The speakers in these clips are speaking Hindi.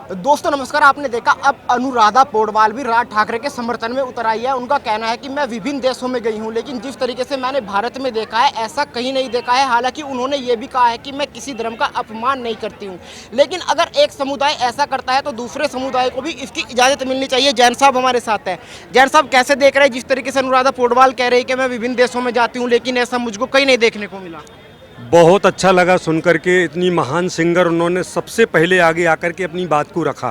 दोस्तों नमस्कार। आपने देखा अब अनुराधा पौडवाल भी राज ठाकरे के समर्थन में उतर आई है। उनका कहना है कि मैं विभिन्न देशों में गई हूं, लेकिन जिस तरीके से मैंने भारत में देखा है ऐसा कहीं नहीं देखा है। हालांकि उन्होंने ये भी कहा है कि मैं किसी धर्म का अपमान नहीं करती हूं, लेकिन अगर एक समुदाय ऐसा करता है तो दूसरे समुदाय को भी इसकी इजाज़त मिलनी चाहिए। जैन साहब हमारे साथ है। जैन साहब कैसे देख रहे हैं जिस तरीके से अनुराधा पौडवाल कह रही है कि मैं विभिन्न देशों में जाती हूँ, लेकिन ऐसा मुझको कहीं नहीं देखने को मिला। बहुत अच्छा लगा सुनकर के। इतनी महान सिंगर उन्होंने सबसे पहले आगे आकर के अपनी बात को रखा।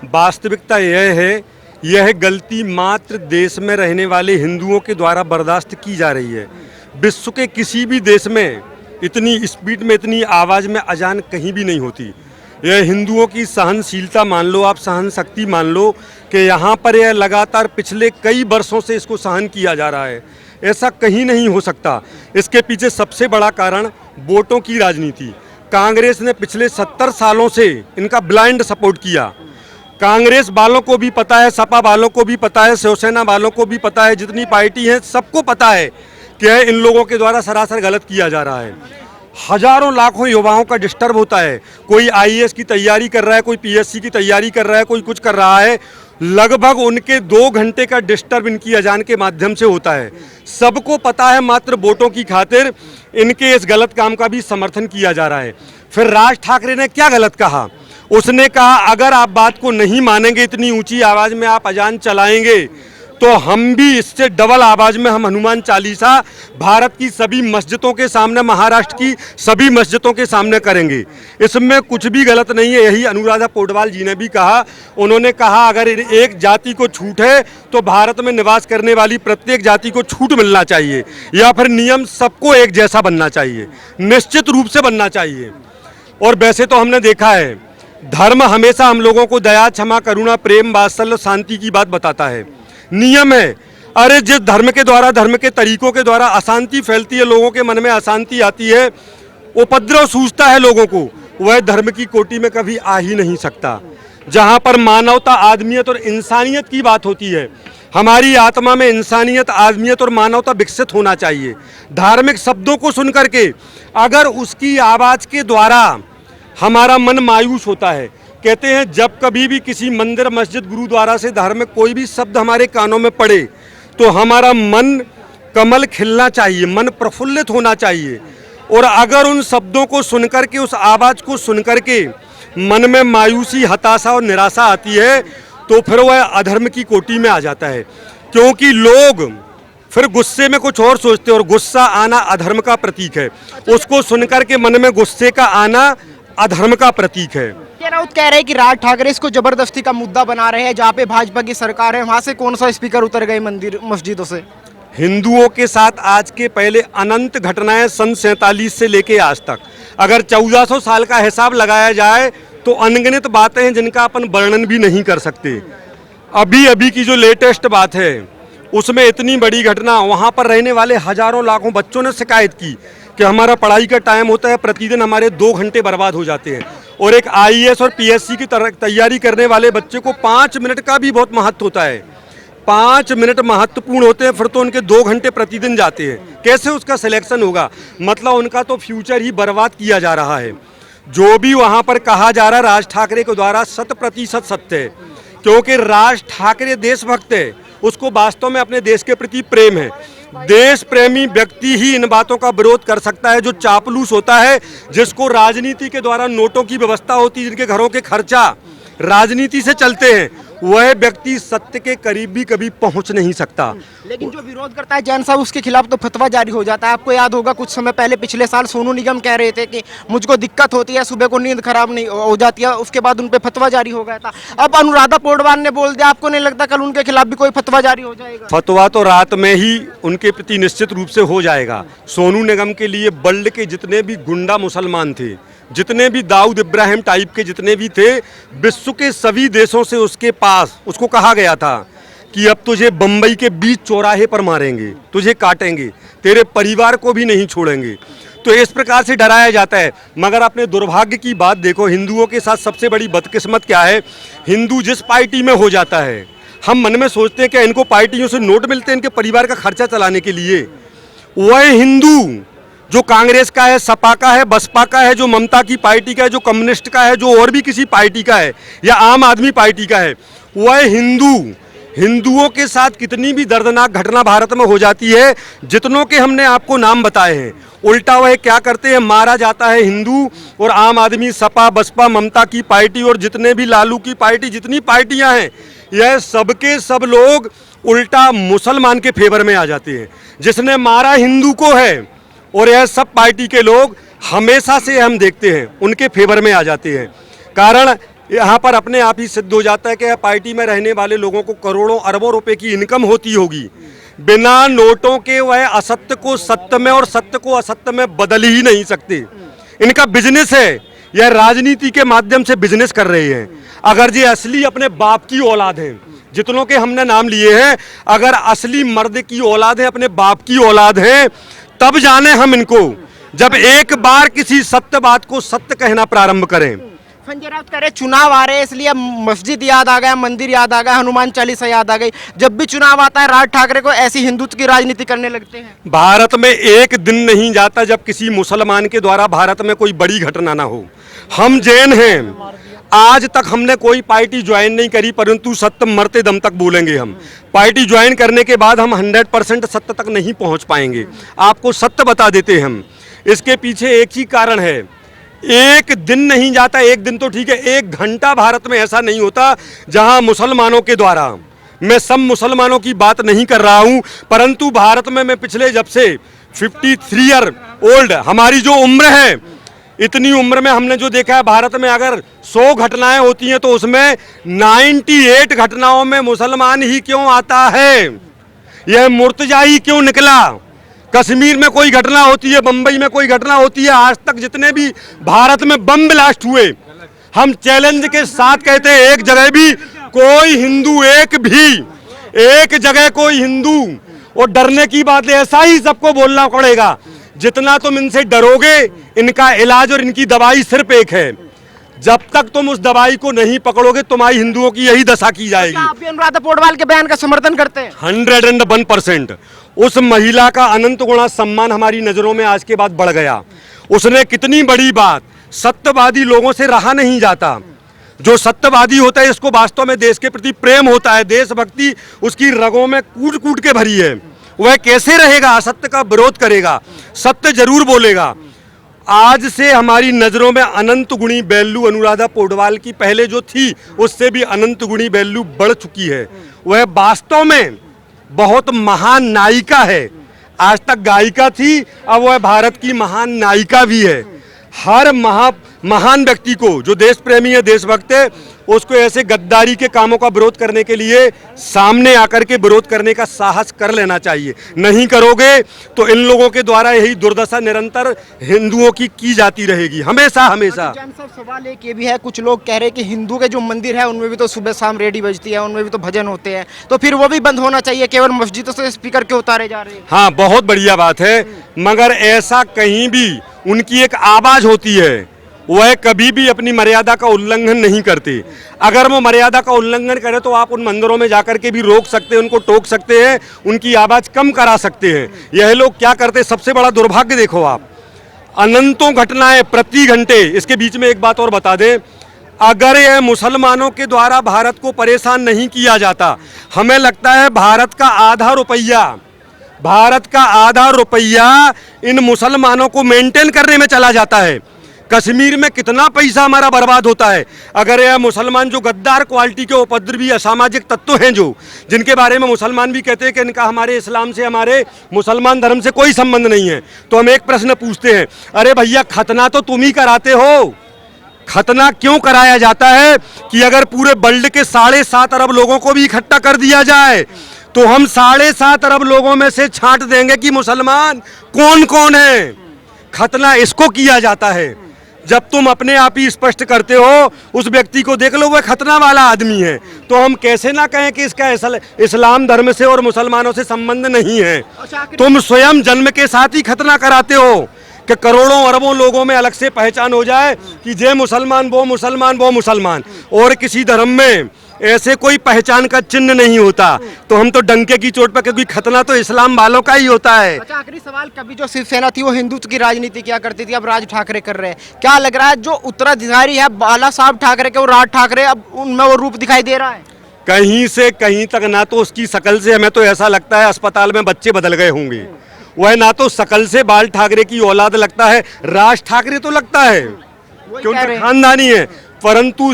वास्तविकता यह है, यह गलती मात्र देश में रहने वाले हिंदुओं के द्वारा बर्दाश्त की जा रही है। विश्व के किसी भी देश में इतनी स्पीड में, इतनी आवाज़ में अजान कहीं भी नहीं होती। यह हिंदुओं की सहनशीलता मान लो, आप सहन शक्ति मान लो कि यहाँ पर यह लगातार पिछले कई वर्षों से इसको सहन किया जा रहा है। ऐसा कहीं नहीं हो सकता। इसके पीछे सबसे बड़ा कारण वोटों की राजनीति। कांग्रेस ने पिछले 70 सालों से इनका ब्लाइंड सपोर्ट किया। कांग्रेस वालों को भी पता है, सपा वालों को भी पता है, शिवसेना वालों को भी पता है, जितनी पार्टी हैं सबको पता है कि इन लोगों के द्वारा सरासर गलत किया जा रहा है। हजारों लाखों युवाओं का डिस्टर्ब होता है। कोई आईएएस की तैयारी कर रहा है, कोई पीएससी की तैयारी कर रहा है, कोई कुछ कर रहा है। लगभग उनके 2 घंटे का डिस्टर्ब इनकी अजान के माध्यम से होता है। सबको पता है, मात्र वोटों की खातिर इनके इस गलत काम का भी समर्थन किया जा रहा है। फिर राज ठाकरे ने क्या गलत कहा? उसने कहा अगर आप बात को नहीं मानेंगे, इतनी ऊंची आवाज़ में आप अजान चलाएंगे तो हम भी इससे डबल आवाज़ में हम हनुमान चालीसा भारत की सभी मस्जिदों के सामने, महाराष्ट्र की सभी मस्जिदों के सामने करेंगे। इसमें कुछ भी गलत नहीं है। यही अनुराधा पौडवाल जी ने भी कहा। उन्होंने कहा अगर एक जाति को छूट है तो भारत में निवास करने वाली प्रत्येक जाति को छूट मिलना चाहिए, या फिर नियम सबको एक जैसा बनना चाहिए, निश्चित रूप से बनना चाहिए। और वैसे तो हमने देखा है, धर्म हमेशा हम लोगों को दया, क्षमा, करुणा, प्रेम, वात्सल्य, शांति की बात बताता है, नियम है। अरे जिस धर्म के द्वारा, धर्म के तरीकों के द्वारा अशांति फैलती है, लोगों के मन में अशांति आती है, उपद्रव सूझता है लोगों को, वह धर्म की कोटि में कभी आ ही नहीं सकता। जहाँ पर मानवता, आदमियत और इंसानियत की बात होती है, हमारी आत्मा में इंसानियत, आदमियत और मानवता विकसित होना चाहिए। धार्मिक शब्दों को सुन करके अगर उसकी आवाज़ के द्वारा हमारा मन मायूस होता है, कहते हैं जब कभी भी किसी मंदिर, मस्जिद, गुरुद्वारा से धार्मिक कोई भी शब्द हमारे कानों में पड़े तो हमारा मन कमल खिलना चाहिए, मन प्रफुल्लित होना चाहिए। और अगर उन शब्दों को सुनकर के, उस आवाज़ को सुनकर के मन में मायूसी, हताशा और निराशा आती है तो फिर वह अधर्म की कोटि में आ जाता है। क्योंकि लोग फिर गुस्से में कुछ और सोचते हैं, और गुस्सा आना अधर्म का प्रतीक है। उसको सुनकर के मन में गुस्से का आना अधर्म का प्रतीक है। राउत कह रहे हैं कि राज ठाकरे इसको जबरदस्ती का मुद्दा बना रहे हैं। जहाँ पे भाजपा की सरकार है वहाँ से कौन सा स्पीकर उतर गए मंदिर, मस्जिदों से? हिंदुओं के साथ आज के पहले अनंत घटनाएं सन 47 से लेके आज तक, अगर 1400 साल का हिसाब लगाया जाए तो अनगिनत बातें हैं जिनका अपन वर्णन भी नहीं कर सकते। अभी अभी की जो लेटेस्ट बात है उसमें इतनी बड़ी घटना, वहाँ पर रहने वाले हजारों लाखों बच्चों ने शिकायत की कि हमारा पढ़ाई का टाइम होता है, प्रतिदिन हमारे 2 घंटे बर्बाद हो जाते हैं। और एक आईएएस और पीएससी की तैयारी करने वाले बच्चे को 5 मिनट का भी बहुत महत्व होता है। 5 मिनट महत्वपूर्ण होते हैं, फिर तो उनके 2 घंटे प्रतिदिन जाते हैं। कैसे उसका सिलेक्शन होगा? मतलब उनका तो फ्यूचर ही बर्बाद किया जा रहा है। जो भी वहाँ पर कहा जा रहा है राज ठाकरे के द्वारा 100% सत्य है, क्योंकि राज ठाकरे देशभक्त है, उसको वास्तव में अपने देश के प्रति प्रेम है। देश प्रेमी व्यक्ति ही इन बातों का विरोध कर सकता है। जो चापलूस होता है, जिसको राजनीति के द्वारा नोटों की व्यवस्था होती है, जिनके घरों के खर्चा राजनीति से चलते हैं, वह व्यक्ति सत्य के करीब भी कभी पहुंच नहीं सकता। लेकिन जो विरोध करता है जैन साहब, उसके खिलाफ तो फतवा जारी हो जाता है। आपको याद होगा कुछ समय पहले, पिछले साल सोनू निगम कह रहे थे कि मुझको दिक्कत होती है, सुबह को नींद खराब नहीं हो जाती है, उसके बाद उन पे फतवा जारी हो गया था। अब अनुराधा पौडवाल ने बोल दिया, आपको नहीं लगता कल उनके खिलाफ भी कोई फतवा जारी हो जाएगा? फतवा तो रात में ही उनके प्रति निश्चित रूप से हो जाएगा। सोनू निगम के लिए वर्ल्ड के जितने भी गुंडा मुसलमान थे, जितने भी दाऊद इब्राहिम टाइप के जितने भी थे, विश्व के सभी देशों से उसके पास उसको कहा गया था कि अब तुझे बम्बई के बीच चौराहे पर मारेंगे, तुझे काटेंगे, तेरे परिवार को भी नहीं छोड़ेंगे। तो इस प्रकार से डराया जाता है। मगर अपने दुर्भाग्य की बात देखो, हिंदुओं के साथ सबसे बड़ी बदकिस्मत क्या है? हिंदू जिस पार्टी में हो जाता है, हम मन में सोचते हैं कि इनको पार्टियों से नोट मिलते हैं इनके परिवार का खर्चा चलाने के लिए। वह हिंदू जो कांग्रेस का है, सपा का है, बसपा का है, जो ममता की पार्टी का है, जो कम्युनिस्ट का है, जो और भी किसी पार्टी का है या आम आदमी पार्टी का है, वह हिंदुओं के साथ कितनी भी दर्दनाक घटना भारत में हो जाती है, जितनों के हमने आपको नाम बताए हैं, उल्टा वह क्या करते हैं, मारा जाता है हिंदू। और आम आदमी, सपा, बसपा, ममता की पार्टी और जितने भी लालू की पार्टी, जितनी पार्टियां हैं, यह सबके सब लोग उल्टा मुसलमान के फेवर में आ जाते हैं। जिसने मारा हिंदू को है, और यह सब पार्टी के लोग हमेशा से हम देखते हैं उनके फेवर में आ जाते हैं। कारण यहाँ पर अपने आप ही सिद्ध हो जाता है कि यह पार्टी में रहने वाले लोगों को करोड़ों अरबों रुपए की इनकम होती होगी। बिना नोटों के वह असत्य को सत्य में और सत्य को असत्य में बदल ही नहीं सकते। इनका बिजनेस है, यह राजनीति के माध्यम से बिजनेस कर रहे हैं। अगर ये असली अपने बाप की औलाद हैं, जितनों के हमने नाम लिए हैं, अगर असली मर्द की औलाद है, अपने बाप की औलाद है, तब जाने हम इनको, जब एक बार किसी सत्य बात को सत्य कहना प्रारंभ करें। संजय राउत कह रहे चुनाव आ रहे हैं इसलिए मस्जिद याद आ गया, मंदिर याद आ गया, हनुमान चालीसा याद आ गई। जब भी चुनाव आता है राज ठाकरे को ऐसी हिंदुत्व की राजनीति करने लगते हैं। भारत में एक दिन नहीं जाता जब किसी मुसलमान के द्वारा भारत में कोई बड़ी घटना ना हो। हम जैन हैं, आज तक हमने कोई पार्टी ज्वाइन नहीं करी, परंतु सत्य मरते दम तक बोलेंगे। हम पार्टी ज्वाइन करने के बाद हम 100% सत्य तक नहीं पहुंच पाएंगे। आपको सत्य बता देते हैं हम। इसके पीछे एक ही कारण है, एक दिन नहीं जाता, एक दिन तो ठीक है, एक घंटा भारत में ऐसा नहीं होता जहां मुसलमानों के द्वारा, मैं सब मुसलमानों की बात नहीं कर रहा हूं, परंतु भारत में मैं पिछले जब से 53 ईयर ओल्ड हमारी जो उम्र है, इतनी उम्र में हमने जो देखा है, भारत में अगर 100 घटनाएं होती हैं तो उसमें 98 घटनाओं में मुसलमान ही क्यों आता है? यह मुर्तजा ही क्यों निकला? कश्मीर में कोई घटना होती है, बंबई में कोई घटना होती है, आज तक जितने भी भारत में बम ब्लास्ट हुए, हम चैलेंज के साथ कहते हैं, एक जगह भी कोई हिंदू, एक जगह कोई हिंदू, और डरने की बात है, ऐसा ही सबको बोलना पड़ेगा। जितना तुम इनसे डरोगे, इनका इलाज और इनकी दवाई सिर्फ एक है। जब तक तुम उस दवाई को नहीं पकड़ोगे, तुम्हारी हिंदुओं की यही दशा की जाएगी। आप भी अनुराधा पोडवाल के बयान का समर्थन करते हैं? 101%। उस महिला का अनंत गुणा सम्मान हमारी नजरों में आज के बाद बढ़ गया। उसने कितनी बड़ी बात, सत्यवादी लोगों से रहा नहीं जाता। जो सत्यवादी होता है, इसको वास्तव में देश के प्रति प्रेम होता है, देशभक्ति उसकी रगों में कूट कूट के भरी है। वह कैसे रहेगा? असत्य का विरोध करेगा, सत्य जरूर बोलेगा। आज से हमारी नजरों में अनंत गुणी वैल्यू अनुराधा पोडवाल की पहले जो थी, उससे भी अनंत गुणी वैल्यू बढ़ चुकी है। वह वास्तव में बहुत महान नायिका है। आज तक गायिका थी, अब वह भारत की महान नायिका भी है। हर महान व्यक्ति को, जो देश प्रेमी है, देशभक्त है, उसको ऐसे गद्दारी के कामों का विरोध करने के लिए सामने आकर के विरोध करने का साहस कर लेना चाहिए। नहीं करोगे तो इन लोगों के द्वारा यही दुर्दशा निरंतर हिंदुओं की जाती रहेगी, हमेशा हमेशा। जैन साहब, सवाल एक ये भी है, कुछ लोग कह रहे हैं कि हिंदू के जो मंदिर है उनमें भी तो सुबह शाम रेडी बजती है, उनमें भी तो भजन होते हैं, तो फिर वो भी बंद होना चाहिए, केवल मस्जिदों से स्पीकर क्यों उतारे जा रहे हैं? हाँ, बहुत बढ़िया बात है, मगर ऐसा कहीं भी उनकी एक आवाज होती है, वह कभी भी अपनी मर्यादा का उल्लंघन नहीं करते। अगर वो मर्यादा का उल्लंघन करे तो आप उन मंदिरों में जाकर के भी रोक सकते हैं, उनको टोक सकते हैं, उनकी आवाज़ कम करा सकते हैं। यह लोग क्या करते, सबसे बड़ा दुर्भाग्य देखो आप, अनंतों घटनाएं प्रति घंटे। इसके बीच में एक बात और बता दें, अगर यह मुसलमानों के द्वारा भारत को परेशान नहीं किया जाता, हमें लगता है भारत का आधा रुपया इन मुसलमानों को मेंटेन करने में चला जाता है। कश्मीर में कितना पैसा हमारा बर्बाद होता है। अगर यह मुसलमान जो गद्दार क्वालिटी के उपद्रवी असामाजिक तत्व हैं, जो जिनके बारे में मुसलमान भी कहते हैं कि इनका हमारे इस्लाम से, हमारे मुसलमान धर्म से कोई संबंध नहीं है, तो हम एक प्रश्न पूछते हैं, अरे भैया खतना तो तुम ही कराते हो। खतना क्यों कराया जाता है कि अगर पूरे वर्ल्ड के 7.5 अरब लोगों को भी इकट्ठा कर दिया जाए तो हम 7.5 अरब लोगों में से छांट देंगे कि मुसलमान कौन कौन है। खतना इसको किया जाता है। जब तुम अपने आप ही स्पष्ट करते हो, उस व्यक्ति को देख लो, वह खतना वाला आदमी है, तो हम कैसे ना कहें कि इसका इस्लाम धर्म से और मुसलमानों से संबंध नहीं है। तुम स्वयं जन्म के साथ ही खतना कराते हो। कि करोड़ों अरबों लोगों में अलग से पहचान हो जाए कि ये मुसलमान वो मुसलमान वो मुसलमान, और किसी धर्म में ऐसे कोई पहचान का चिन्ह नहीं होता। तो हम तो डंके की चोट पर, क्योंकि खतना तो इस्लाम वालों का ही होता है। अच्छा, आखिरी सवाल, कभी जो शिवसेना थी वो हिंदुत्व की राजनीति किया करती थी, अब राज ठाकरे कर रहे हैं, क्या लग रहा है जो उत्तराधिकारी है बाला साहब ठाकरे के, वो राज ठाकरे, अब उनमें वो रूप दिखाई दे रहा है? कहीं से कहीं तक ना तो उसकी शकल से हमें तो ऐसा लगता है अस्पताल में बच्चे बदल गए होंगे, वह ना तो शकल से बाल ठाकरे की औलाद लगता है, राज ठाकरे तो लगता है वही कि कह रहे उनका हैं। खानदानी है, परंतु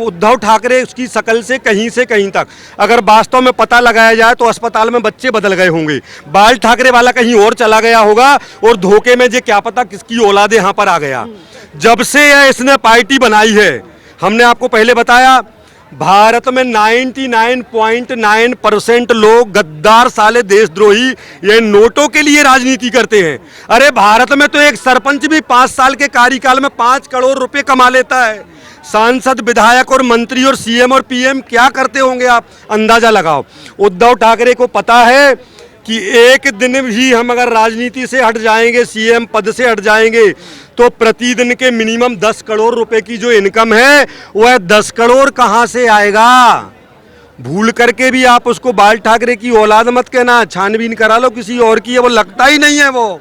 उद्धव ठाकरे उसकी शकल से कहीं तक अगर वास्तव में पता लगाया जाए तो अस्पताल में बच्चे बदल गए होंगे। बाल ठाकरे वाला कहीं और चला गया होगा और धोखे में जे क्या पता किसकी औलाद यहाँ पर आ गया। जब से इसने पार्टी बनाई है, हमने आपको पहले बताया, भारत में 99.9% लोग गद्दार साले देशद्रोही ये नोटों के लिए राजनीति करते हैं। अरे भारत में तो एक सरपंच भी 5 साल के कार्यकाल में 5 करोड़ रुपए कमा लेता है। सांसद, विधायक और मंत्री और सीएम और पीएम क्या करते होंगे, आप अंदाजा लगाओ। उद्धव ठाकरे को पता है कि एक दिन भी हम अगर राजनीति से हट जाएंगे, सीएम पद से हट जाएंगे, तो प्रतिदिन के मिनिमम 10 करोड़ रुपए की जो इनकम है वह 10 करोड़ कहां से आएगा। भूल करके भी आप उसको बाल ठाकरे की औलाद मत कहना, छानबीन करा लो किसी और की है, वो लगता ही नहीं है वो।